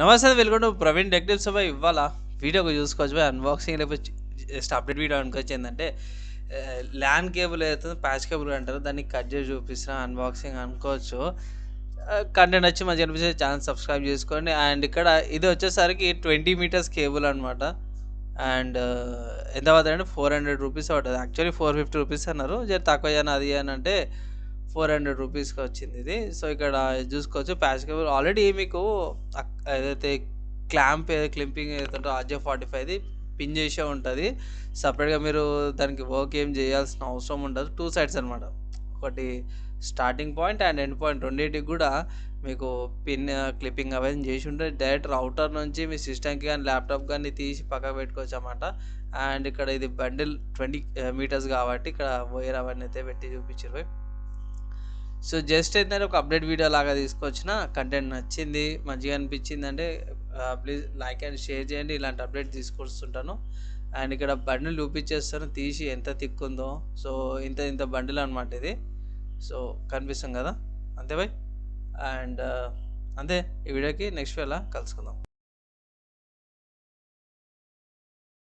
నమస్తే, welcome to Praveen tech tips. బాయ్ ఇవ్వాలా వీడియోకి చూసుకోవచ్చు బాయ్ అన్బాక్సింగ్ లేకపోతే జస్ట్ అప్డేట్ వీడియో అనుకోవచ్చు. ఏంటంటే ల్యాన్ కేబుల్ ఏదైతే ప్యాచ్ కేబుల్ అంటారో దాన్ని కట్ చేసి చూపిస్తున్నా అన్బాక్సింగ్ అనుకోవచ్చు. కంటెంట్ వచ్చి మంచిగా అనిపిస్తే ఛానల్ సబ్స్క్రైబ్ చేసుకోండి. అండ్ ఇక్కడ ఇది వచ్చేసరికి 20 మీటర్స్ కేబుల్ అనమాట. అండ్ ఎంత పడుతుంది అంటే 400 రూపీస్ పడుతుంది. యాక్చువల్లీ 450 రూపీస్ అన్నారు, జర తక్కువ చేయను అది అని అంటే 400 రూపీస్కి వచ్చింది ఇది. సో ఇక్కడ చూసుకోవచ్చు ప్యాచ్ కేబుల్ ఆల్రెడీ మీకు ఏదైతే క్లింపింగ్ ఏదైతే RJ45ది పిన్ చేసే ఉంటుంది. సపరేట్గా మీరు దానికి వర్క్ ఏం చేయాల్సిన అవసరం ఉండదు. 2 సైడ్స్ అనమాట, ఒకటి starting point and end point రెండింటికి కూడా మీకు పిన్ క్లిప్పింగ్ అవన్నీ చేసి ఉంటుంది. డైరెక్ట్ రౌటర్ నుంచి మీ సిస్టమ్కి కానీ ల్యాప్టాప్ కానీ తీసి పక్కకు పెట్టుకోవచ్చు అన్నమాట. అండ్ ఇక్కడ ఇది బండిల్ 20 మీటర్స్ కాబట్టి ఇక్కడ వైర్ అవన్నీ అయితే పెట్టి చూపించారు. సో జస్ట్ ఏంటంటే ఒక అప్డేట్ వీడియో లాగా తీసుకొచ్చిన, కంటెంట్ నచ్చింది మంచిగా అనిపించింది అంటే ప్లీజ్ లైక్ అండ్ షేర్ చేయండి. ఇలాంటి అప్డేట్ తీసుకొస్తుంటాను. అండ్ ఇక్కడ బండిల్ చూపించేస్తాను తీసి ఎంత తిక్కుందో. సో ఇంత ఇంత బండిల్ అనమాట ఇది. సో కనిపిస్తుంది కదా, అంతే బై. అండ్ అంతే, ఈ వీడియోకి నెక్స్ట్ వేళ కలుసుకుందాం.